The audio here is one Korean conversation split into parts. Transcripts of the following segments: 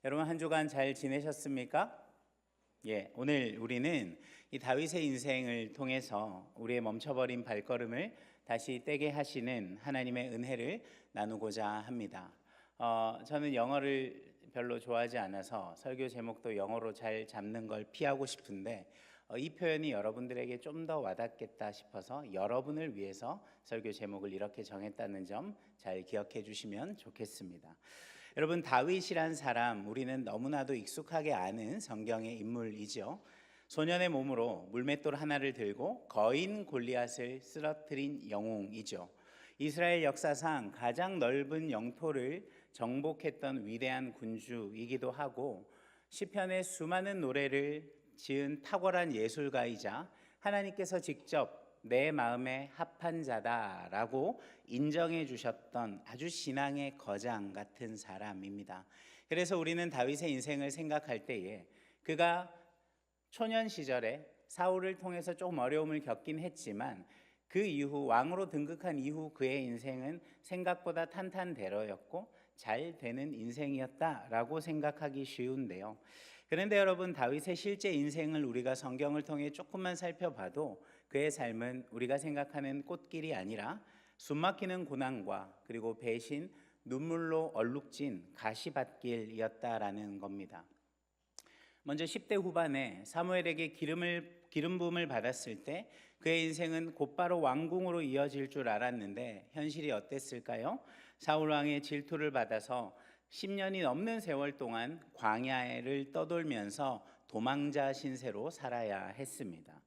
여러분 한 주간 잘 지내셨습니까? 오늘 우리는 이 다윗의 인생을 통해서 우리의 멈춰버린 발걸음을 다시 떼게 하시는 하나님의 은혜를 나누고자 합니다. 저는 영어를 별로 좋아하지 않아서 설교 제목도 영어로 잘 잡는 걸 피하고 싶은데 이 표현이 여러분들에게 좀 더 와닿겠다 싶어서 여러분을 위해서 설교 제목을 이렇게 정했다는 점 잘 기억해 주시면 좋겠습니다. 여러분, 다윗이란 사람 우리는 너무나도 익숙하게 아는 성경의 인물이죠. 소년의 몸으로 물맷돌 하나를 들고 거인 골리앗을 쓰러뜨린 영웅이죠. 이스라엘 역사상 가장 넓은 영토를 정복했던 위대한 군주이기도 하고 시편의 수많은 노래를 지은 탁월한 예술가이자 하나님께서 직접 내 마음에 합한 자다라고 인정해 주셨던 아주 신앙의 거장 같은 사람입니다. 그래서 우리는 다윗의 인생을 생각할 때에 그가 초년 시절에 사울을 통해서 조금 어려움을 겪긴 했지만 그 이후 왕으로 등극한 이후 그의 인생은 생각보다 탄탄대로였고 잘 되는 인생이었다라고 생각하기 쉬운데요. 그런데 여러분, 다윗의 실제 인생을 우리가 성경을 통해 조금만 살펴봐도 그의 삶은 우리가 생각하는 꽃길이 아니라 숨막히는 고난과 그리고 배신, 눈물로 얼룩진 가시밭길이었다라는 겁니다. 먼저 10대 후반에 사무엘에게 기름 부음을 받았을 때 그의 인생은 곧바로 왕궁으로 이어질 줄 알았는데 현실이 어땠을까요? 사울 왕의 질투를 받아서 10년이 넘는 세월 동안 광야를 떠돌면서 도망자 신세로 살아야 했습니다.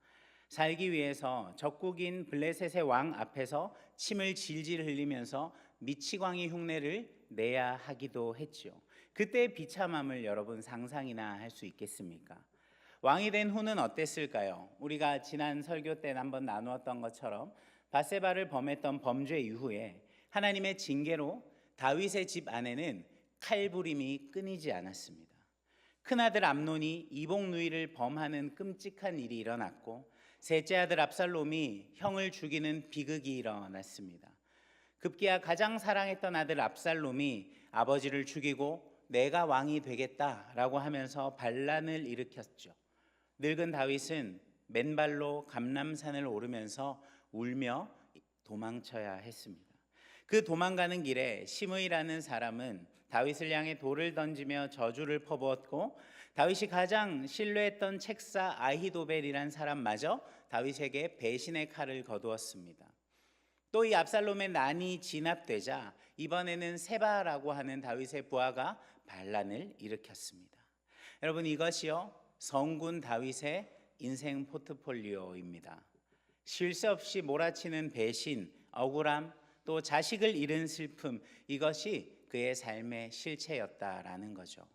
살기 위해서 적국인 블레셋의 왕 앞에서 침을 질질 흘리면서 미치광이 흉내를 내야 하기도 했죠. 그때의 비참함을 여러분 상상이나 할 수 있겠습니까? 왕이 된 후는 어땠을까요? 우리가 지난 설교 때 한번 나누었던 것처럼 밧세바를 범했던 범죄 이후에 하나님의 징계로 다윗의 집 안에는 칼부림이 끊이지 않았습니다. 큰아들 암논이 이복누이를 범하는 끔찍한 일이 일어났고 셋째 아들 압살롬이 형을 죽이는 비극이 일어났습니다. 급기야 가장 사랑했던 아들 압살롬이 아버지를 죽이고 내가 왕이 되겠다라고 하면서 반란을 일으켰죠. 늙은 다윗은 맨발로 감람산을 오르면서 울며 도망쳐야 했습니다. 그 도망가는 길에 시므이라는 사람은 다윗을 향해 돌을 던지며 저주를 퍼부었고 다윗이 가장 신뢰했던 책사 아히도벨이란 사람마저 다윗에게 배신의 칼을 거두었습니다. 또 이 압살롬의 난이 진압되자 이번에는 세바라고 하는 다윗의 부하가 반란을 일으켰습니다. 여러분, 이것이요 성군 다윗의 인생 포트폴리오입니다. 쉴 새 없이 몰아치는 배신, 억울함, 또 자식을 잃은 슬픔, 이것이 그의 삶의 실체였다라는 거죠.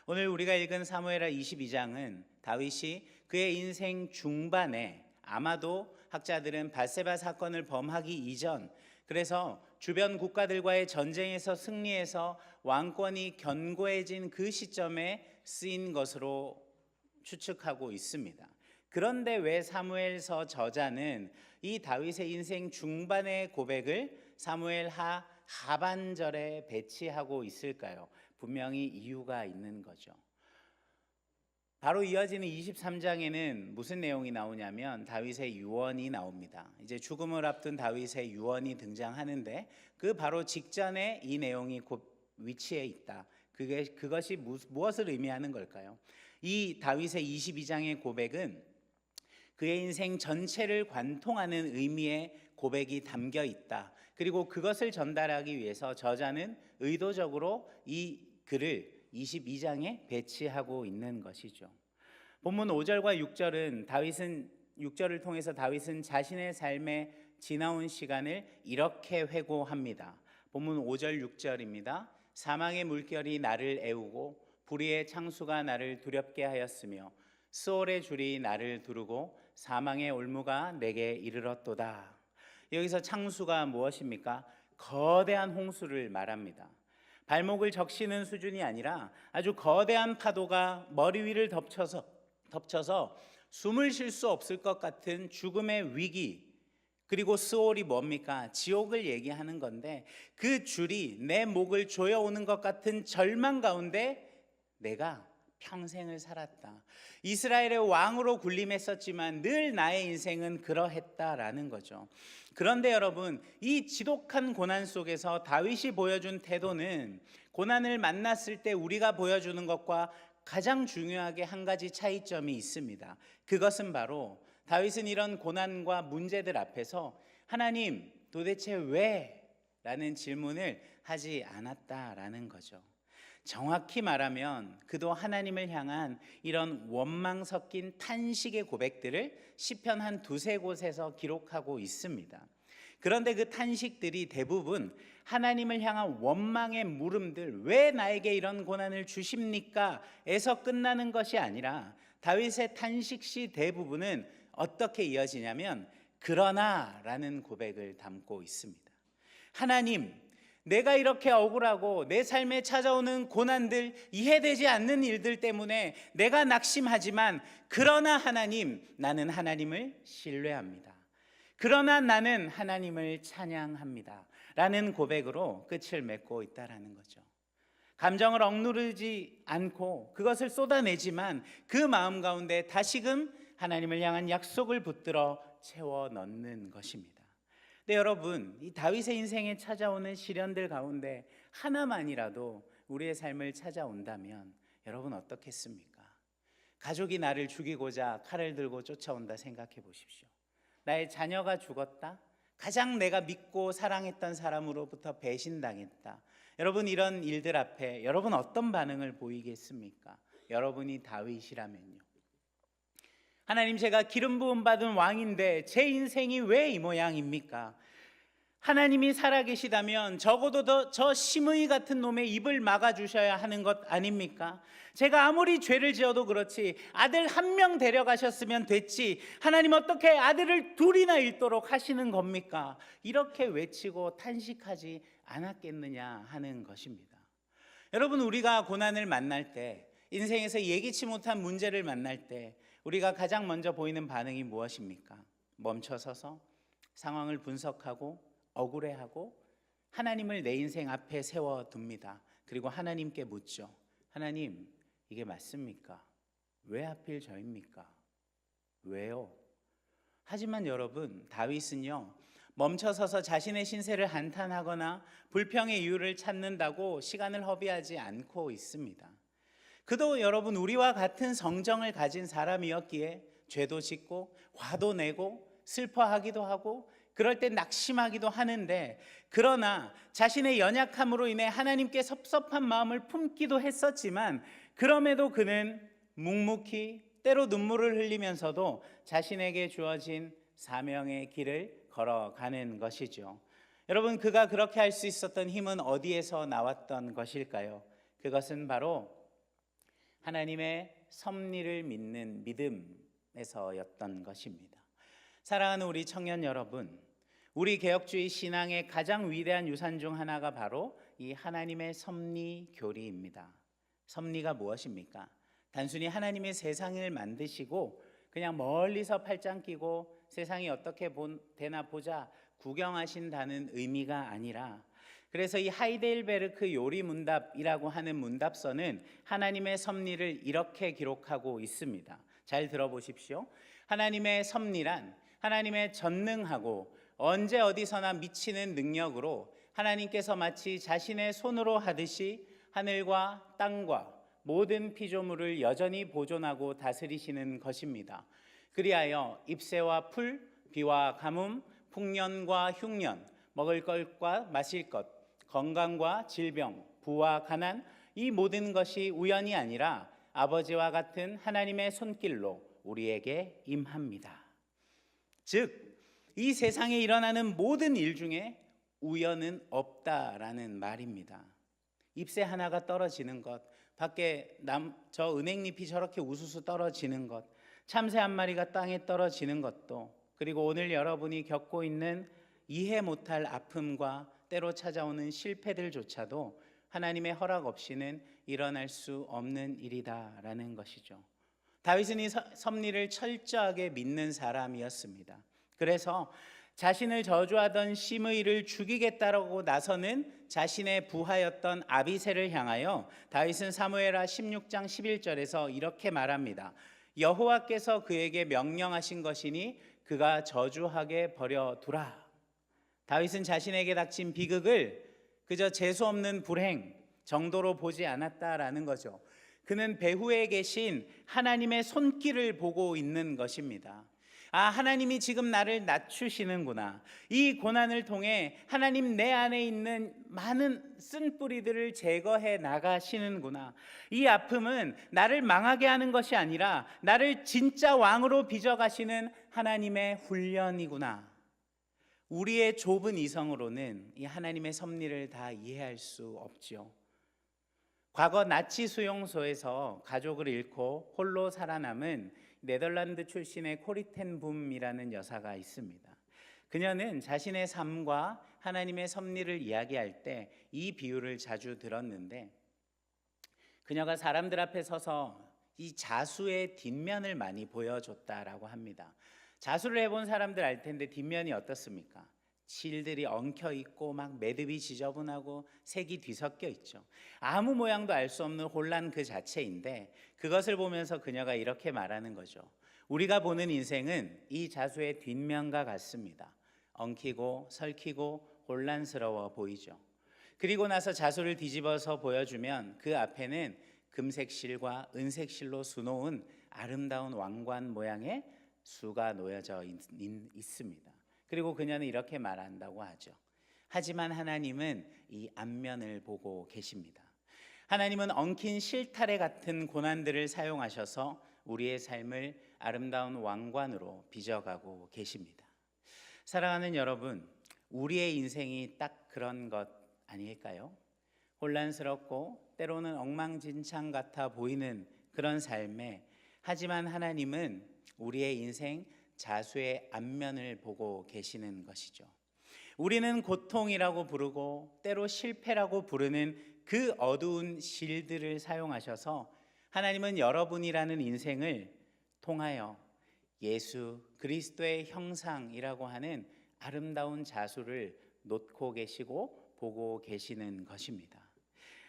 오늘 우리가 읽은 사무엘하 22장은 다윗이 그의 인생 중반에 아마도 학자들은 밧세바 사건을 범하기 이전, 그래서 주변 국가들과의 전쟁에서 승리해서 왕권이 견고해진 그 시점에 쓰인 것으로 추측하고 있습니다. 그런데 왜 사무엘서 저자는 이 다윗의 인생 중반의 고백을 사무엘하 하반절에 배치하고 있을까요? 분명히 이유가 있는 거죠. 바로 이어지는 23장에는 무슨 내용이 나오냐면 다윗의 유언이 나옵니다. 이제 죽음을 앞둔 다윗의 유언이 등장하는데 그 바로 직전에 이 내용이 곧 위치해 있다. 그것이 무엇을 의미하는 걸까요? 이 다윗의 22장의 고백은 그의 인생 전체를 관통하는 의미의 고백이 담겨 있다. 그리고 그것을 전달하기 위해서 저자는 의도적으로 이 글을 22장에 배치하고 있는 것이죠. 본문 5절과 6절을 통해서 다윗은 자신의 삶에 지나온 시간을 이렇게 회고합니다. 본문 5절 6절입니다. 사망의 물결이 나를 애우고 불의의 창수가 나를 두렵게 하였으며 스올의 줄이 나를 두르고 사망의 올무가 내게 이르렀도다. 여기서 창수가 무엇입니까? 거대한 홍수를 말합니다. 발목을 적시는 수준이 아니라 아주 거대한 파도가 머리 위를 덮쳐서 숨을 쉴 수 없을 것 같은 죽음의 위기, 그리고 스올이 뭡니까? 지옥을 얘기하는 건데 그 줄이 내 목을 조여오는 것 같은 절망 가운데 내가 평생을 살았다. 이스라엘의 왕으로 군림했었지만 늘 나의 인생은 그러했다라는 거죠. 그런데 여러분, 이 지독한 고난 속에서 다윗이 보여준 태도는 고난을 만났을 때 우리가 보여주는 것과 가장 중요하게 한 가지 차이점이 있습니다. 그것은 바로 다윗은 이런 고난과 문제들 앞에서 하나님 도대체 왜? 라는 질문을 하지 않았다라는 거죠. 정확히 말하면 그도 하나님을 향한 이런 원망 섞인 탄식의 고백들을 시편 한 두세 곳에서 기록하고 있습니다. 그런데 그 탄식들이 대부분 하나님을 향한 원망의 물음들, 왜 나에게 이런 고난을 주십니까? 에서 끝나는 것이 아니라 다윗의 탄식시 대부분은 어떻게 이어지냐면 그러나 라는 고백을 담고 있습니다. 하나님, 내가 이렇게 억울하고 내 삶에 찾아오는 고난들, 이해되지 않는 일들 때문에 내가 낙심하지만 그러나 하나님, 나는 하나님을 신뢰합니다. 그러나 나는 하나님을 찬양합니다. 라는 고백으로 끝을 맺고 있다라는 거죠. 감정을 억누르지 않고 그것을 쏟아내지만 그 마음 가운데 다시금 하나님을 향한 약속을 붙들어 채워 넣는 것입니다. 네, 여러분, 이 다윗의 인생에 찾아오는 시련들 가운데 하나만이라도 우리의 삶을 찾아온다면 여러분 어떻겠습니까? 가족이 나를 죽이고자 칼을 들고 쫓아온다 생각해 보십시오. 나의 자녀가 죽었다. 가장 내가 믿고 사랑했던 사람으로부터 배신당했다. 여러분, 이런 일들 앞에 여러분 어떤 반응을 보이겠습니까? 여러분이 다윗이라면요. 하나님, 제가 기름 부음 받은 왕인데 제 인생이 왜 이 모양입니까? 하나님이 살아계시다면 적어도 저 심의 같은 놈의 입을 막아주셔야 하는 것 아닙니까? 제가 아무리 죄를 지어도 그렇지 아들 한 명 데려가셨으면 됐지 하나님 어떻게 아들을 둘이나 잃도록 하시는 겁니까? 이렇게 외치고 탄식하지 않았겠느냐 하는 것입니다. 여러분, 우리가 고난을 만날 때, 인생에서 예기치 못한 문제를 만날 때 우리가 가장 먼저 보이는 반응이 무엇입니까? 멈춰서서 상황을 분석하고 억울해하고 하나님을 내 인생 앞에 세워둡니다. 그리고 하나님께 묻죠. 하나님, 이게 맞습니까? 왜 하필 저입니까? 왜요? 하지만 여러분, 다윗은요, 멈춰서서 자신의 신세를 한탄하거나 불평의 이유를 찾는다고 시간을 허비하지 않고 있습니다. 그도 여러분 우리와 같은 성정을 가진 사람이었기에 죄도 짓고 화도 내고 슬퍼하기도 하고 그럴 때 낙심하기도 하는데, 그러나 자신의 연약함으로 인해 하나님께 섭섭한 마음을 품기도 했었지만 그럼에도 그는 묵묵히 때로 눈물을 흘리면서도 자신에게 주어진 사명의 길을 걸어가는 것이죠. 여러분, 그가 그렇게 할 수 있었던 힘은 어디에서 나왔던 것일까요? 그것은 바로 하나님의 섭리를 믿는 믿음에서였던 것입니다. 사랑하는 우리 청년 여러분, 우리 개혁주의 신앙의 가장 위대한 유산 중 하나가 바로 이 하나님의 섭리 교리입니다. 섭리가 무엇입니까? 단순히 하나님의 세상을 만드시고 그냥 멀리서 팔짱 끼고 세상이 어떻게 되나 보자 구경하신다는 의미가 아니라, 그래서 이 하이델베르크 요리 문답이라고 하는 문답서는 하나님의 섭리를 이렇게 기록하고 있습니다. 잘 들어보십시오. 하나님의 섭리란 하나님의 전능하고 언제 어디서나 미치는 능력으로 하나님께서 마치 자신의 손으로 하듯이 하늘과 땅과 모든 피조물을 여전히 보존하고 다스리시는 것입니다. 그리하여 잎새와 풀, 비와 가뭄, 풍년과 흉년, 먹을 것과 마실 것, 건강과 질병, 부와 가난, 이 모든 것이 우연이 아니라 아버지와 같은 하나님의 손길로 우리에게 임합니다. 즉, 이 세상에 일어나는 모든 일 중에 우연은 없다라는 말입니다. 잎새 하나가 떨어지는 것, 밖에 저 은행잎이 저렇게 우수수 떨어지는 것, 참새 한 마리가 땅에 떨어지는 것도, 그리고 오늘 여러분이 겪고 있는 이해 못할 아픔과 때로 찾아오는 실패들조차도 하나님의 허락 없이는 일어날 수 없는 일이다라는 것이죠. 다윗은 이 섭리를 철저하게 믿는 사람이었습니다. 그래서 자신을 저주하던 시므이를 죽이겠다라고 나서는 자신의 부하였던 아비새를 향하여 다윗은 사무엘하 16장 11절에서 이렇게 말합니다. 여호와께서 그에게 명령하신 것이니 그가 저주하게 버려두라. 다윗은 자신에게 닥친 비극을 그저 재수없는 불행 정도로 보지 않았다라는 거죠. 그는 배후에 계신 하나님의 손길을 보고 있는 것입니다. 하나님이 지금 나를 낮추시는구나. 이 고난을 통해 하나님 내 안에 있는 많은 쓴뿌리들을 제거해 나가시는구나. 이 아픔은 나를 망하게 하는 것이 아니라 나를 진짜 왕으로 빚어가시는 하나님의 훈련이구나. 우리의 좁은 이성으로는 이 하나님의 섭리를 다 이해할 수 없죠. 과거 나치 수용소에서 가족을 잃고 홀로 살아남은 네덜란드 출신의 코리텐붐이라는 여사가 있습니다. 그녀는 자신의 삶과 하나님의 섭리를 이야기할 때 이 비유를 자주 들었는데, 그녀가 사람들 앞에 서서 이 자수의 뒷면을 많이 보여줬다라고 합니다. 자수를 해본 사람들 알 텐데 뒷면이 어떻습니까? 실들이 엉켜 있고 막 매듭이 지저분하고 색이 뒤섞여 있죠. 아무 모양도 알 수 없는 혼란 그 자체인데, 그것을 보면서 그녀가 이렇게 말하는 거죠. 우리가 보는 인생은 이 자수의 뒷면과 같습니다. 엉키고 설키고 혼란스러워 보이죠. 그리고 나서 자수를 뒤집어서 보여주면 그 앞에는 금색 실과 은색 실로 수놓은 아름다운 왕관 모양의 수가 놓여져 있습니다. 그리고 그녀는 이렇게 말한다고 하죠. 하지만 하나님은 이 앞면을 보고 계십니다. 하나님은 엉킨 실타래 같은 고난들을 사용하셔서 우리의 삶을 아름다운 왕관으로 빚어가고 계십니다. 사랑하는 여러분, 우리의 인생이 딱 그런 것 아닐까요? 혼란스럽고 때로는 엉망진창 같아 보이는 그런 삶에, 하지만 하나님은 우리의 인생 자수의 앞면을 보고 계시는 것이죠. 우리는 고통이라고 부르고 때로 실패라고 부르는 그 어두운 실들을 사용하셔서 하나님은 여러분이라는 인생을 통하여 예수 그리스도의 형상이라고 하는 아름다운 자수를 놓고 계시고 보고 계시는 것입니다.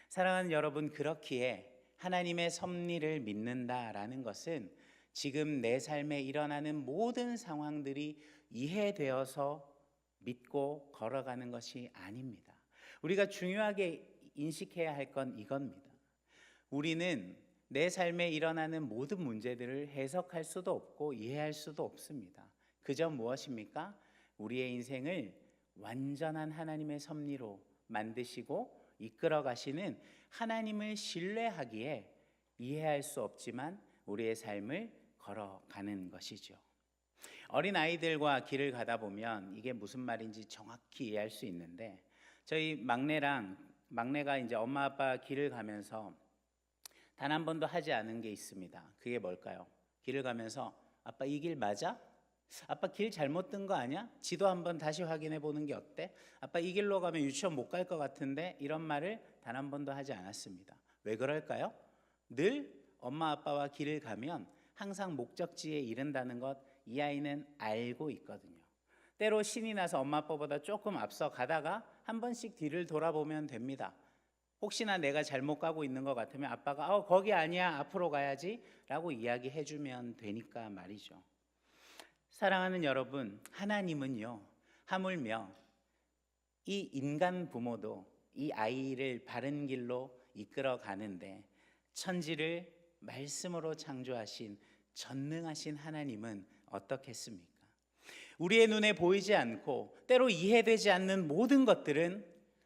사랑하는 여러분, 그렇기에 하나님의 섭리를 믿는다라는 것은 지금 내 삶에 일어나는 모든 상황들이 이해되어서 믿고 걸어가는 것이 아닙니다. 우리가 중요하게 인식해야 할 건 이겁니다. 우리는 내 삶에 일어나는 모든 문제들을 해석할 수도 없고 이해할 수도 없습니다. 그저 무엇입니까? 우리의 인생을 완전한 하나님의 섭리로 만드시고 이끌어 가시는 하나님을 신뢰하기에 이해할 수 없지만 우리의 삶을 걸어가는 것이죠. 어린 아이들과 길을 가다 보면 이게 무슨 말인지 정확히 이해할 수 있는데, 저희 막내가 이제 엄마 아빠 길을 가면서 단 한 번도 하지 않은 게 있습니다. 그게 뭘까요? 길을 가면서 아빠 이 길 맞아? 아빠 길 잘못 든 거 아니야? 지도 한번 다시 확인해 보는 게 어때? 아빠 이 길로 가면 유치원 못 갈 것 같은데, 이런 말을 단 한 번도 하지 않았습니다. 왜 그럴까요? 늘 엄마 아빠와 길을 가면 항상 목적지에 이른다는 것, 이 아이는 알고 있거든요. 때로 신이 나서 엄마 아빠보다 조금 앞서 가다가 한 번씩 뒤를 돌아보면 됩니다. 혹시나 내가 잘못 가고 있는 것 같으면 아빠가 거기 아니야, 앞으로 가야지 라고 이야기해 주면 되니까 말이죠. 사랑하는 여러분, 하나님은요, 하물며 이 인간 부모도 이 아이를 바른 길로 이끌어 가는데, 천지를 말씀으로 창조하신 전능하신 하나님은 어떻겠습니까? 우리의 눈에 보이지 않고 때로 이해되지 않는 모든 것들은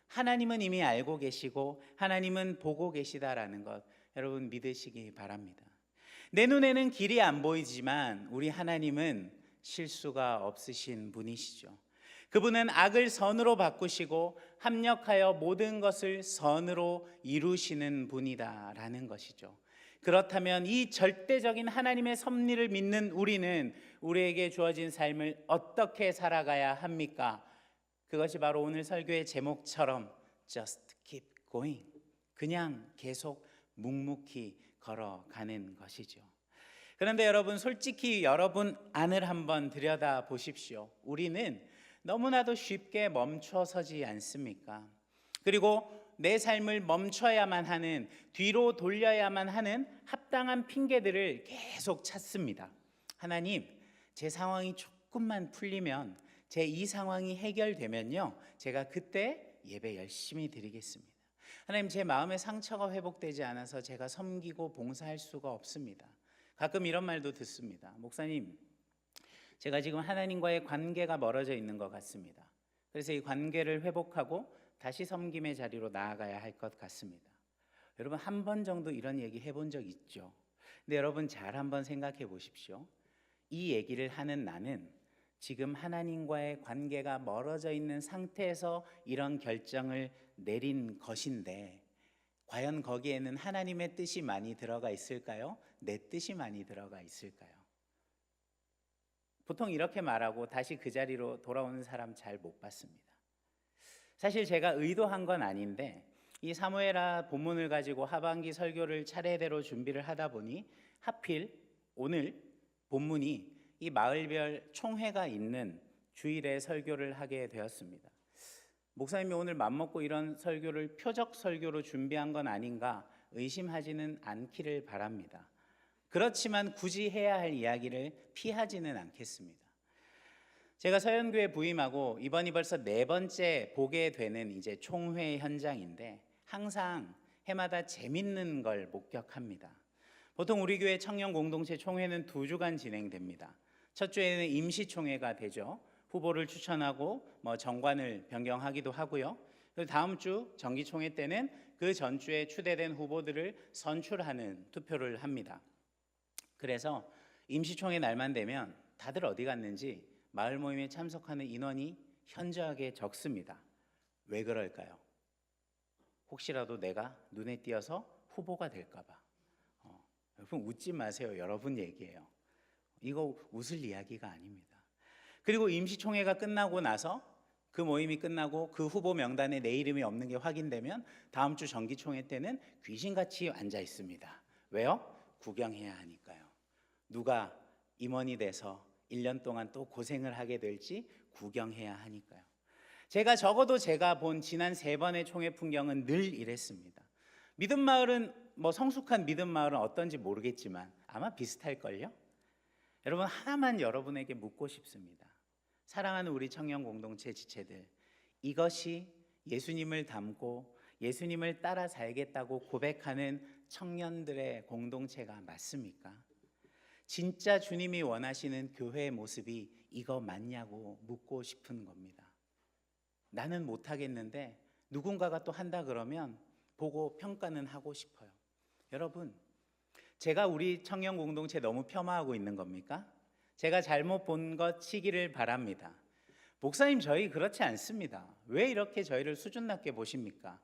하나님은 이미 알고 계시고 하나님은 보고 계시다라는 것, 여러분 믿으시기 바랍니다. 내 눈에는 길이 안 보이지만 우리 하나님은 실수가 없으신 분이시죠. 그분은 악을 선으로 바꾸시고 합력하여 모든 것을 선으로 이루시는 분이다라는 것이죠. 그렇다면 이 절대적인 하나님의 섭리를 믿는 우리는 우리에게 주어진 삶을 어떻게 살아가야 합니까? 그것이 바로 오늘 설교의 제목처럼 Just keep going, 그냥 계속 묵묵히 걸어가는 것이죠. 그런데 여러분, 솔직히 여러분 안을 한번 들여다 보십시오. 우리는 너무나도 쉽게 멈춰서지 않습니까? 그리고 내 삶을 멈춰야만 하는, 뒤로 돌려야만 하는 합당한 핑계들을 계속 찾습니다. 하나님, 제 상황이 조금만 풀리면, 제 이 상황이 해결되면요, 제가 그때 예배 열심히 드리겠습니다. 하나님, 제 마음의 상처가 회복되지 않아서 제가 섬기고 봉사할 수가 없습니다. 가끔 이런 말도 듣습니다. 목사님, 제가 지금 하나님과의 관계가 멀어져 있는 것 같습니다. 그래서 이 관계를 회복하고 다시 섬김의 자리로 나아가야 할 것 같습니다. 여러분, 한 번 정도 이런 얘기 해본 적 있죠? 근데 여러분 잘 한번 생각해 보십시오. 이 얘기를 하는 나는 지금 하나님과의 관계가 멀어져 있는 상태에서 이런 결정을 내린 것인데, 과연 거기에는 하나님의 뜻이 많이 들어가 있을까요? 내 뜻이 많이 들어가 있을까요? 보통 이렇게 말하고 다시 그 자리로 돌아오는 사람 잘 못 봤습니다. 사실 제가 의도한 건 아닌데, 이 사무엘하 본문을 가지고 하반기 설교를 차례대로 준비를 하다 보니 하필 오늘 본문이 이 마을별 총회가 있는 주일에 설교를 하게 되었습니다. 목사님이 오늘 맘먹고 이런 설교를 표적 설교로 준비한 건 아닌가 의심하지는 않기를 바랍니다. 그렇지만 굳이 해야 할 이야기를 피하지는 않겠습니다. 제가 서연교회 부임하고 이번이 벌써 4번째 보게 되는 이제 총회 현장인데, 항상 해마다 재밌는 걸 목격합니다. 보통 우리 교회 청년 공동체 총회는 2주간 진행됩니다. 첫 주에는 임시총회가 되죠. 후보를 추천하고 정관을 변경하기도 하고요. 그리고 다음 주 정기총회 때는 그 전주에 추대된 후보들을 선출하는 투표를 합니다. 그래서 임시총회 날만 되면 다들 어디 갔는지 마을 모임에 참석하는 인원이 현저하게 적습니다. 왜 그럴까요? 혹시라도 내가 눈에 띄어서 후보가 될까 봐. 여러분 웃지 마세요. 여러분 얘기예요. 이거 웃을 이야기가 아닙니다. 그리고 임시총회가 끝나고 나서, 그 모임이 끝나고 그 후보 명단에 내 이름이 없는 게 확인되면 다음 주 정기총회 때는 귀신같이 앉아 있습니다. 왜요? 구경해야 하니까요. 누가 임원이 돼서 1년 동안 또 고생을 하게 될지 구경해야 하니까요. 적어도 제가 본 지난 3번의 총회 풍경은 늘 이랬습니다. 믿음 마을은 성숙한 믿음 마을은 어떤지 모르겠지만 아마 비슷할걸요? 여러분, 하나만 여러분에게 묻고 싶습니다. 사랑하는 우리 청년 공동체 지체들, 이것이 예수님을 닮고 예수님을 따라 살겠다고 고백하는 청년들의 공동체가 맞습니까? 진짜 주님이 원하시는 교회의 모습이 이거 맞냐고 묻고 싶은 겁니다. 나는 못하겠는데 누군가가 또 한다 그러면 보고 평가는 하고 싶어요. 여러분, 제가 우리 청년 공동체 너무 폄하하고 있는 겁니까? 제가 잘못 본 것 치기를 바랍니다. 목사님, 저희 그렇지 않습니다. 왜 이렇게 저희를 수준 낮게 보십니까?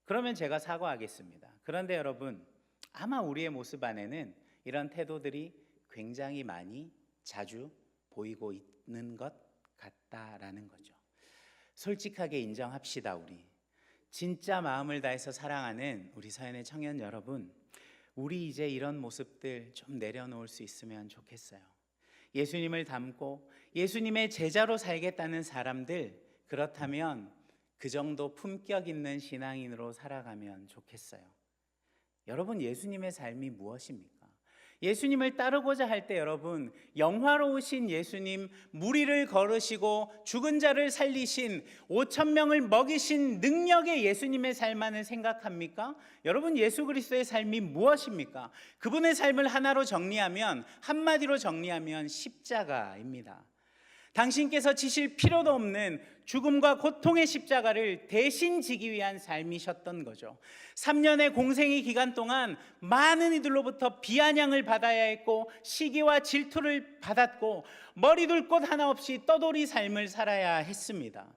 그러면 제가 사과하겠습니다. 그런데 여러분, 아마 우리의 모습 안에는 이런 태도들이 굉장히 많이 자주 보이고 있는 것 같다라는 거죠. 솔직하게 인정합시다. 우리 진짜 마음을 다해서 사랑하는 우리 서연의 청년 여러분, 우리 이제 이런 모습들 좀 내려놓을 수 있으면 좋겠어요. 예수님을 닮고 예수님의 제자로 살겠다는 사람들, 그렇다면 그 정도 품격 있는 신앙인으로 살아가면 좋겠어요. 여러분, 예수님의 삶이 무엇입니까? 예수님을 따르고자 할 때 여러분, 영화로우신 예수님, 무리를 걸으시고 죽은 자를 살리신 5,000명을 먹이신 능력의 예수님의 삶만을 생각합니까? 여러분, 예수 그리스도의 삶이 무엇입니까? 그분의 삶을 하나로 정리하면, 한마디로 정리하면 십자가입니다. 당신께서 지실 필요도 없는 죽음과 고통의 십자가를 대신 지기 위한 삶이셨던 거죠. 3년의 공생의 기간 동안 많은 이들로부터 비아냥을 받아야 했고, 시기와 질투를 받았고, 머리둘 곳 하나 없이 떠돌이 삶을 살아야 했습니다.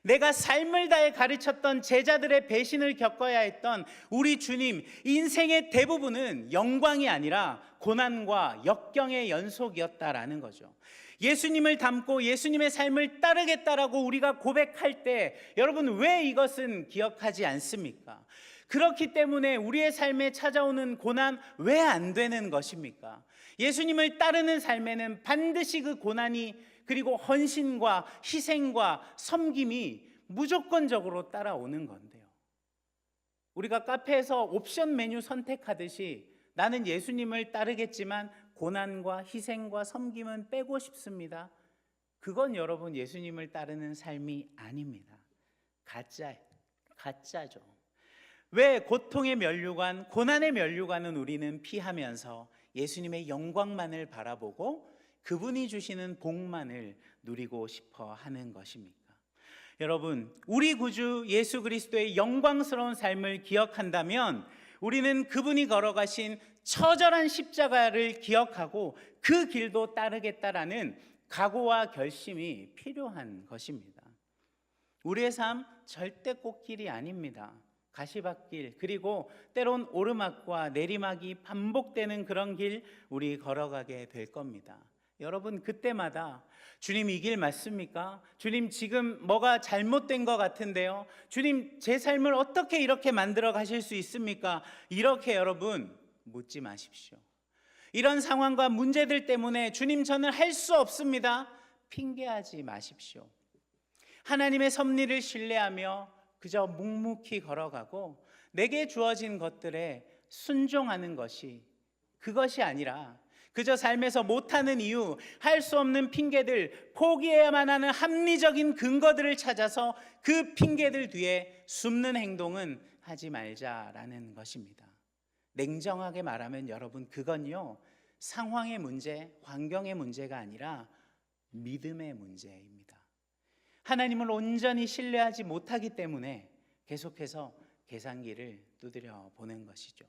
내가 삶을 다해 가르쳤던 제자들의 배신을 겪어야 했던 우리 주님, 인생의 대부분은 영광이 아니라 고난과 역경의 연속이었다라는 거죠. 예수님을 닮고 예수님의 삶을 따르겠다라고 우리가 고백할 때 여러분, 왜 이것은 기억하지 않습니까? 그렇기 때문에 우리의 삶에 찾아오는 고난 왜 안 되는 것입니까? 예수님을 따르는 삶에는 반드시 그 고난이, 그리고 헌신과 희생과 섬김이 무조건적으로 따라오는 건데요. 우리가 카페에서 옵션 메뉴 선택하듯이 나는 예수님을 따르겠지만 고난과 희생과 섬김은 빼고 싶습니다. 그건 여러분 예수님을 따르는 삶이 아닙니다. 가짜죠. 왜 고통의 면류관, 고난의 면류관은 우리는 피하면서 예수님의 영광만을 바라보고 그분이 주시는 복만을 누리고 싶어 하는 것입니까? 여러분, 우리 구주 예수 그리스도의 영광스러운 삶을 기억한다면 우리는 그분이 걸어가신 처절한 십자가를 기억하고 그 길도 따르겠다라는 각오와 결심이 필요한 것입니다. 우리의 삶 절대 꽃길이 아닙니다. 가시밭길, 그리고 때론 오르막과 내리막이 반복되는 그런 길 우리 걸어가게 될 겁니다. 여러분, 그때마다 주님 이 길 맞습니까? 주님 지금 뭐가 잘못된 것 같은데요? 주님 제 삶을 어떻게 이렇게 만들어 가실 수 있습니까? 이렇게 여러분 묻지 마십시오. 이런 상황과 문제들 때문에 주님 저는 할 수 없습니다. 핑계하지 마십시오. 하나님의 섭리를 신뢰하며 그저 묵묵히 걸어가고 내게 주어진 것들에 순종하는 것이, 그것이 아니라 그저 삶에서 못하는 이유, 할 수 없는 핑계들, 포기해야만 하는 합리적인 근거들을 찾아서 그 핑계들 뒤에 숨는 행동은 하지 말자라는 것입니다. 냉정하게 말하면 여러분, 그건요 상황의 문제, 환경의 문제가 아니라 믿음의 문제입니다. 하나님을 온전히 신뢰하지 못하기 때문에 계속해서 계산기를 두드려 보는 것이죠.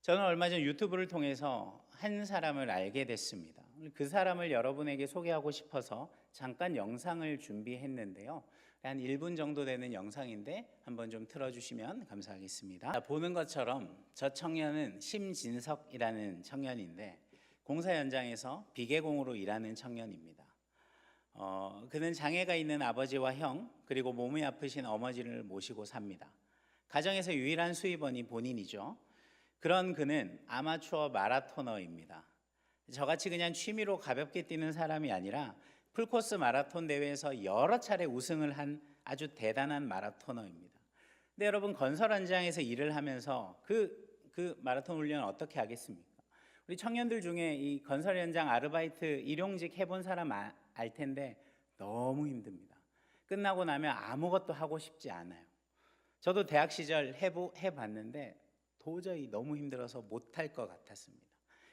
저는 얼마 전 유튜브를 통해서 한 사람을 알게 됐습니다. 그 사람을 여러분에게 소개하고 싶어서 잠깐 영상을 준비했는데요. 한 1분 정도 되는 영상인데 한번 좀 틀어주시면 감사하겠습니다. 보는 것처럼 저 청년은 심진석이라는 청년인데 공사 현장에서 비계공으로 일하는 청년입니다. 그는 장애가 있는 아버지와 형, 그리고 몸이 아프신 어머니를 모시고 삽니다. 가정에서 유일한 수입원이 본인이죠. 그런 그는 아마추어 마라토너입니다. 저같이 그냥 취미로 가볍게 뛰는 사람이 아니라 풀코스 마라톤 대회에서 여러 차례 우승을 한 아주 대단한 마라토너입니다. 근데 여러분, 건설 현장에서 일을 하면서 그 마라톤 훈련을 어떻게 하겠습니까? 우리 청년들 중에 이 건설 현장 아르바이트 일용직 해본 사람 알 텐데 너무 힘듭니다. 끝나고 나면 아무것도 하고 싶지 않아요. 저도 대학 시절 해봤는데 도저히 너무 힘들어서 못할 것 같았습니다.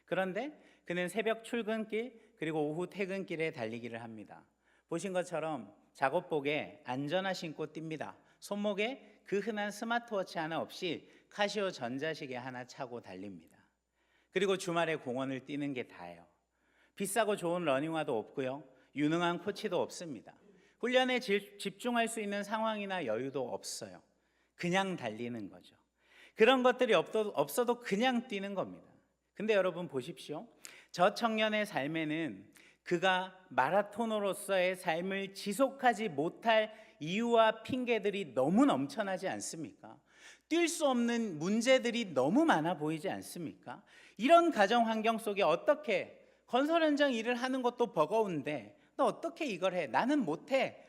그런데 그는 새벽 출근길 그리고 오후 퇴근길에 달리기를 합니다. 보신 것처럼 작업복에 안전화 신고 뜁니다. 손목에 그 흔한 스마트워치 하나 없이 카시오 전자시계 하나 차고 달립니다. 그리고 주말에 공원을 뛰는 게 다예요. 비싸고 좋은 러닝화도 없고요, 유능한 코치도 없습니다. 훈련에 집중할 수 있는 상황이나 여유도 없어요. 그냥 달리는 거죠. 그런 것들이 없어도 그냥 뛰는 겁니다. 근데 여러분 보십시오. 저 청년의 삶에는 그가 마라토너로서의 삶을 지속하지 못할 이유와 핑계들이 너무 넘쳐나지 않습니까? 뛸 수 없는 문제들이 너무 많아 보이지 않습니까? 이런 가정 환경 속에 어떻게 건설 현장 일을 하는 것도 버거운데 너 어떻게 이걸 해? 나는 못해.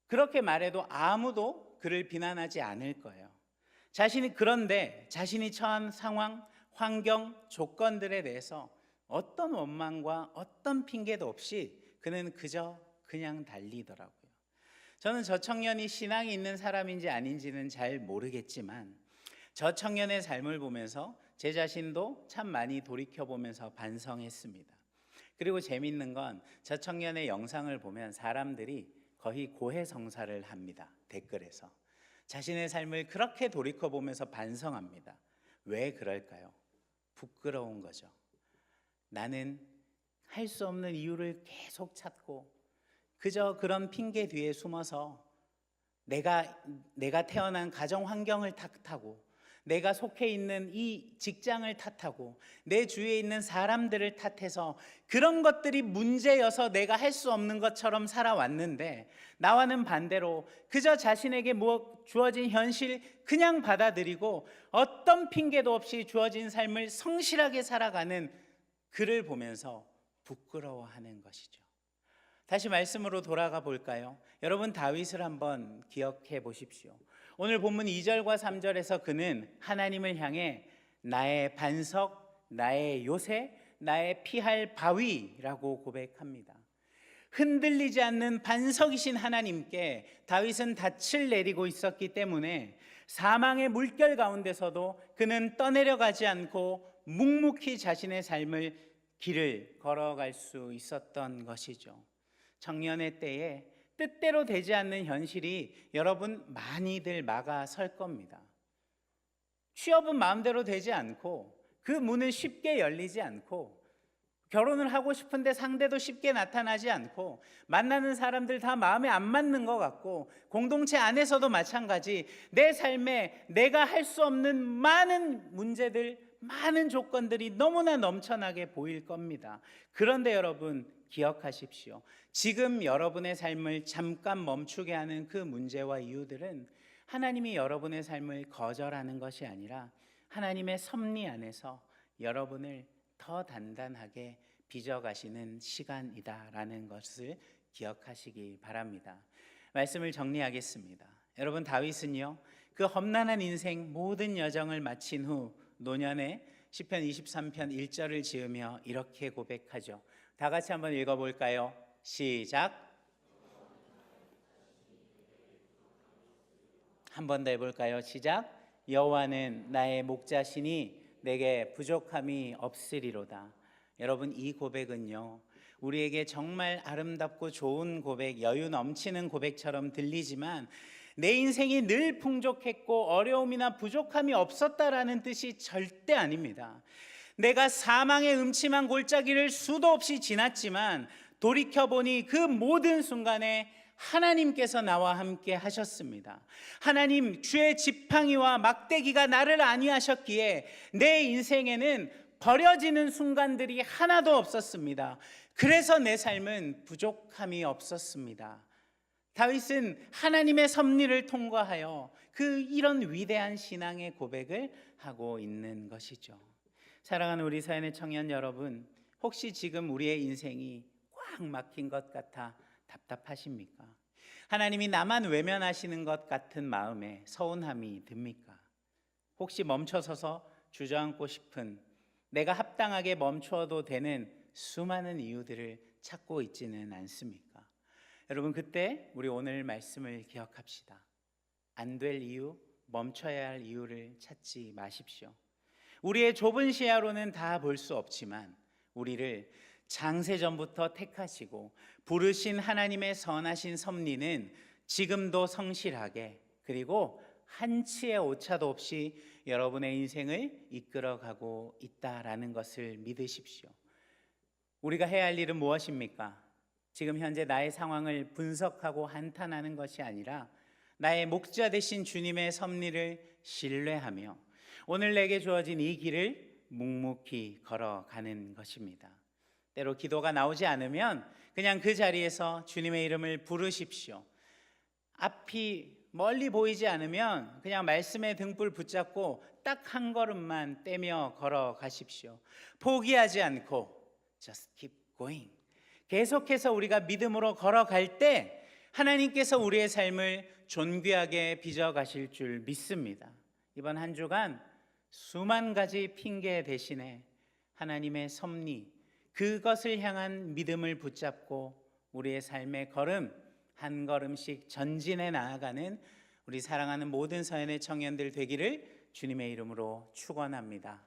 그렇게 말해도 아무도 그를 비난하지 않을 거예요. 그런데 자신이 처한 상황, 환경, 조건들에 대해서 어떤 원망과 어떤 핑계도 없이 그는 그냥 달리더라고요. 저는 저 청년이 신앙이 있는 사람인지 아닌지는 잘 모르겠지만 저 청년의 삶을 보면서 제 자신도 참 많이 돌이켜보면서 반성했습니다. 그리고 재밌는 건 저 청년의 영상을 보면 사람들이 거의 고해성사를 합니다. 댓글에서 자신의 삶을 그렇게 돌이켜보면서 반성합니다. 왜 그럴까요? 부끄러운 거죠. 나는 할 수 없는 이유를 계속 찾고 그저 그런 핑계 뒤에 숨어서 내가 태어난 가정 환경을 탓하고 내가 속해 있는 이 직장을 탓하고 내 주위에 있는 사람들을 탓해서 그런 것들이 문제여서 내가 할 수 없는 것처럼 살아왔는데, 나와는 반대로 그저 자신에게 주어진 현실 그냥 받아들이고 어떤 핑계도 없이 주어진 삶을 성실하게 살아가는 그를 보면서 부끄러워하는 것이죠. 다시 말씀으로 돌아가 볼까요? 여러분, 다윗을 한번 기억해 보십시오. 오늘 본문 2절과 3절에서 그는 하나님을 향해 나의 반석, 나의 요새, 나의 피할 바위라고 고백합니다. 흔들리지 않는 반석이신 하나님께 다윗은 닻을 내리고 있었기 때문에 사망의 물결 가운데서도 그는 떠내려가지 않고 묵묵히 자신의 삶을 길을 걸어갈 수 있었던 것이죠. 청년의 때에 뜻대로 되지 않는 현실이 여러분 많이들 막아설 겁니다. 취업은 마음대로 되지 않고 그 문은 쉽게 열리지 않고 결혼을 하고 싶은데 상대도 쉽게 나타나지 않고 만나는 사람들 다 마음에 안 맞는 것 같고 공동체 안에서도 마찬가지 내 삶에 내가 할 수 없는 많은 문제들, 많은 조건들이 너무나 넘쳐나게 보일 겁니다. 그런데 여러분 기억하십시오. 지금 여러분의 삶을 잠깐 멈추게 하는 그 문제와 이유들은 하나님이 여러분의 삶을 거절하는 것이 아니라 하나님의 섭리 안에서 여러분을 더 단단하게 빚어가시는 시간이다라는 것을 기억하시기 바랍니다. 말씀을 정리하겠습니다. 여러분, 다윗은요, 그 험난한 인생 모든 여정을 마친 후 노년에 시편 23편 1절을 지으며 이렇게 고백하죠. 다 같이 한번 읽어볼까요? 시작. 한 번 더 해볼까요? 시작. 여호와는 나의 목자시니 내게 부족함이 없으리로다. 여러분, 이 고백은요, 우리에게 정말 아름답고 좋은 고백, 여유 넘치는 고백처럼 들리지만 내 인생이 늘 풍족했고 어려움이나 부족함이 없었다라는 뜻이 절대 아닙니다. 내가 사망의 음침한 골짜기를 수도 없이 지났지만 돌이켜보니 그 모든 순간에 하나님께서 나와 함께 하셨습니다. 하나님, 주의 지팡이와 막대기가 나를 안위하셨기에 내 인생에는 버려지는 순간들이 하나도 없었습니다. 그래서 내 삶은 부족함이 없었습니다. 다윗은 하나님의 섭리를 통과하여 이런 위대한 신앙의 고백을 하고 있는 것이죠. 사랑하는 우리 사연의 청년 여러분, 혹시 지금 우리의 인생이 꽉 막힌 것 같아 답답하십니까? 하나님이 나만 외면하시는 것 같은 마음에 서운함이 듭니까? 혹시 멈춰서서 주저앉고 싶은, 내가 합당하게 멈춰도 되는 수많은 이유들을 찾고 있지는 않습니까? 여러분, 그때 우리 오늘 말씀을 기억합시다. 안 될 이유, 멈춰야 할 이유를 찾지 마십시오. 우리의 좁은 시야로는 다 볼 수 없지만 우리를 장세전부터 택하시고 부르신 하나님의 선하신 섭리는 지금도 성실하게, 그리고 한치의 오차도 없이 여러분의 인생을 이끌어가고 있다라는 것을 믿으십시오. 우리가 해야 할 일은 무엇입니까? 지금 현재 나의 상황을 분석하고 한탄하는 것이 아니라 나의 목자 되신 주님의 섭리를 신뢰하며 오늘 내게 주어진 이 길을 묵묵히 걸어가는 것입니다. 때로 기도가 나오지 않으면 그냥 그 자리에서 주님의 이름을 부르십시오. 앞이 멀리 보이지 않으면 그냥 말씀의 등불 붙잡고 딱 한 걸음만 떼며 걸어가십시오. 포기하지 않고 just keep going. 계속해서 우리가 믿음으로 걸어갈 때 하나님께서 우리의 삶을 존귀하게 빚어가실 줄 믿습니다. 이번 한 주간 수만 가지 핑계 대신에 하나님의 섭리, 그것을 향한 믿음을 붙잡고 우리의 삶의 걸음 한 걸음씩 전진해 나아가는 우리 사랑하는 모든 서연의 청년들 되기를 주님의 이름으로 축원합니다.